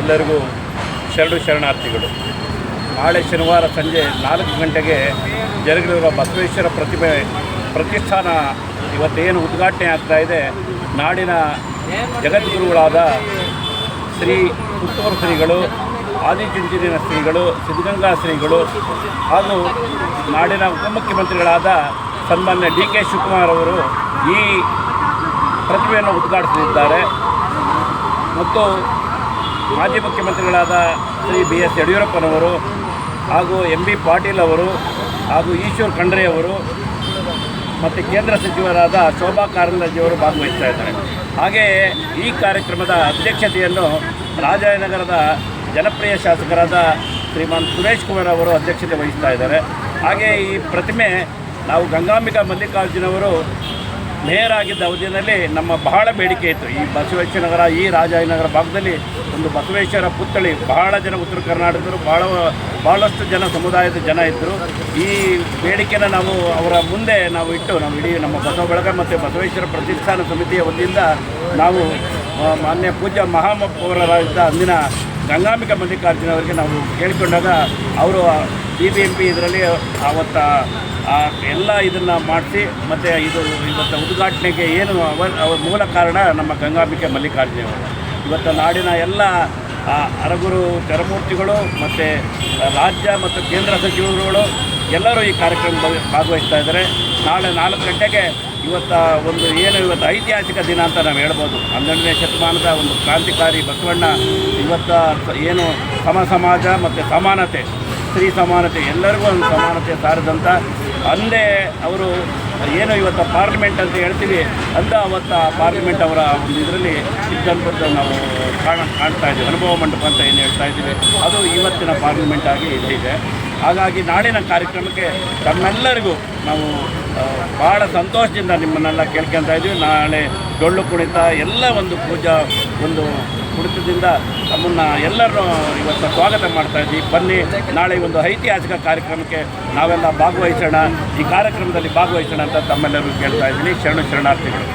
ಎಲ್ಲರಿಗೂ ಶರಣಾರ್ಥಿಗಳು. ನಾಳೆ ಶನಿವಾರ ಸಂಜೆ 4 ಗಂಟೆಗೆ ಜರುಗಲಿರುವ ಬಸವೇಶ್ವರ ಪ್ರತಿಮೆ ಪ್ರತಿಷ್ಠಾನ ಇವತ್ತೇನು ಉದ್ಘಾಟನೆ ಆಗ್ತಾಯಿದೆ. ನಾಡಿನ ಜಗದ್ಗುರುಗಳಾದ ಶ್ರೀ ಪುತ್ತೂರು ಶ್ರೀಗಳು, ಆದಿಚುಂಚನಗಿರಿ ಶ್ರೀಗಳು, ಸಿದ್ಧಗಂಗಾ ಶ್ರೀಗಳು ಹಾಗೂ ನಾಡಿನ ಉಪಮುಖ್ಯಮಂತ್ರಿಗಳಾದ ಸನ್ಮಾನ್ಯ ಡಿ.ಕೆ. ಶಿವಕುಮಾರ್ ಅವರು ಈ ಪ್ರತಿಮೆಯನ್ನು ಉದ್ಘಾಟಿಸಲಿದ್ದಾರೆ. ಮತ್ತು ಮಾಜಿ ಮುಖ್ಯಮಂತ್ರಿಗಳಾದ ಶ್ರೀ ಬಿ.ಎಸ್. ಯಡಿಯೂರಪ್ಪನವರು ಹಾಗೂ ಎಂ.ಬಿ. ಪಾಟೀಲ್ ಅವರು ಹಾಗೂ ಈಶ್ವರ್ ಖಂಡ್ರೆ ಅವರು ಮತ್ತು ಕೇಂದ್ರ ಸಚಿವರಾದ ಶೋಭಾ ಕಾರಂದ್ಲಾಜೆಯವರು ಭಾಗವಹಿಸ್ತಾ ಇದ್ದಾರೆ. ಹಾಗೆಯೇ ಈ ಕಾರ್ಯಕ್ರಮದ ಅಧ್ಯಕ್ಷತೆಯನ್ನು ರಾಜಾಜಿನಗರದ ಜನಪ್ರಿಯ ಶಾಸಕರಾದ ಶ್ರೀಮಾನ್ ಸುರೇಶ್ ಕುಮಾರ್ ಅವರು ಅಧ್ಯಕ್ಷತೆ ವಹಿಸ್ತಾ ಇದ್ದಾರೆ. ಹಾಗೆಯೇ ಈ ಪ್ರತಿಮೆ ನಾವು ಗಂಗಾಂಬಿಕಾ ಮಲ್ಲಿಕಾರ್ಜುನವರು ಮೇಯರ್ ಆಗಿದ್ದ ಅವಧಿಯಲ್ಲಿ ನಮ್ಮ ಬಹಳ ಬೇಡಿಕೆ ಇತ್ತು. ಈ ಬಸವೇಶ್ವರ ನಗರ, ಈ ರಾಜಾಜಿನಗರ ಭಾಗದಲ್ಲಿ ಒಂದು ಬಸವೇಶ್ವರ ಪುತ್ಥಳಿ ಬಹಳ ಜನ ಉತ್ತರ ಕರ್ನಾಟಕದವರು ಭಾಳಷ್ಟು ಜನ ಸಮುದಾಯದ ಜನ ಇದ್ದರು. ಈ ಬೇಡಿಕೆನ ನಾವು ಅವರ ಮುಂದೆ ಇಟ್ಟು ನಾವು ಇಡೀ ನಮ್ಮ ಬಸವ ಬಳಗ ಮತ್ತು ಬಸವೇಶ್ವರ ಪ್ರತಿಷ್ಠಾನ ಸಮಿತಿಯ ವತಿಯಿಂದ ನಾವು ಮಾನ್ಯ ಪೂಜ್ಯ ಮಹಾಪೌರರಾಗಿದ್ದ ಅಂದಿನ ಗಂಗಾಂಬಿಕಾ ಮಲ್ಲಿಕಾರ್ಜುನ ಅವರಿಗೆ ನಾವು ಕೇಳಿಕೊಂಡಾಗ ಅವರು BBMP ಇದರಲ್ಲಿ ಆವತ್ತು ಎಲ್ಲ ಇದನ್ನು ಮಾಡಿಸಿ ಮತ್ತು ಇವತ್ತು ಉದ್ಘಾಟನೆಗೆ ಏನು ಅವರ ಮೂಲ ಕಾರಣ ನಮ್ಮ ಗಂಗಾಂಬಿಕೆ ಮಲ್ಲಿಕಾರ್ಜುನವರು. ಇವತ್ತು ನಾಡಿನ ಎಲ್ಲ ಅರಗುರು ಚರಮೂರ್ತಿಗಳು ಮತ್ತು ರಾಜ್ಯ ಮತ್ತು ಕೇಂದ್ರ ಸಚಿವರುಗಳು ಎಲ್ಲರೂ ಈ ಕಾರ್ಯಕ್ರಮದಲ್ಲಿ ಭಾಗವಹಿಸ್ತಾ ಇದ್ದಾರೆ. ನಾಳೆ 4 ಗಂಟೆಗೆ ಇವತ್ತು ಐತಿಹಾಸಿಕ ದಿನ ಅಂತ ನಾವು ಹೇಳ್ಬೋದು. 12ನೇ ಶತಮಾನದ ಒಂದು ಕ್ರಾಂತಿಕಾರಿ ಬಸವಣ್ಣ ಇವತ್ತು ಏನು ಸಮಾಜ ಮತ್ತು ಸಮಾನತೆ, ಸ್ತ್ರೀ ಸಮಾನತೆ, ಎಲ್ಲರಿಗೂ ಒಂದು ಸಮಾನತೆ ಸಾರಿದಂಥ ಅಂದೇ ಅವರು ಏನು ಇವತ್ತು ಪಾರ್ಲಿಮೆಂಟ್ ಅಂತ ಹೇಳ್ತೀವಿ ಅಂತ ಅವತ್ತು ಪಾರ್ಲಿಮೆಂಟ್ ಅವರ ಒಂದು ಇದರಲ್ಲಿ ಇದ್ದಂಥದ್ದು ನಾವು ಕಾಣ್ತಾ ಇದ್ದೀವಿ. ಅನುಭವ ಮಂಟಪ ಅಂತ ಏನು ಹೇಳ್ತಾ ಇದ್ದೀವಿ, ಅದು ಇವತ್ತಿನ ಪಾರ್ಲಿಮೆಂಟ್ ಆಗಿ ಇದೆ. ಹಾಗಾಗಿ ನಾಳಿನ ಕಾರ್ಯಕ್ರಮಕ್ಕೆ ತಮ್ಮೆಲ್ಲರಿಗೂ ನಾವು ಭಾಳ ಸಂತೋಷದಿಂದ ನಿಮ್ಮನ್ನೆಲ್ಲ ಕೇಳ್ಕೊತಾ ಇದ್ದೀವಿ. ನಾಳೆ ಡೊಳ್ಳು ಕುಣಿತ ಎಲ್ಲ ಒಂದು ಪೂಜಾ ಒಂದು ಕುಣಿತದಿಂದ ತಮ್ಮನ್ನು ಎಲ್ಲರೂ ಇವತ್ತು ಸ್ವಾಗತ ಮಾಡ್ತಾಯಿದ್ದೀವಿ. ಬನ್ನಿ, ನಾಳೆ ಒಂದು ಐತಿಹಾಸಿಕ ಕಾರ್ಯಕ್ರಮಕ್ಕೆ ನಾವೆಲ್ಲ ಭಾಗವಹಿಸೋಣ, ಈ ಕಾರ್ಯಕ್ರಮದಲ್ಲಿ ಭಾಗವಹಿಸೋಣ ಅಂತ ತಮ್ಮೆಲ್ಲರಿಗೂ ಕೇಳ್ತಾ ಇದ್ದೀನಿ. ಶರಣಾರ್ಥಿಗಳು.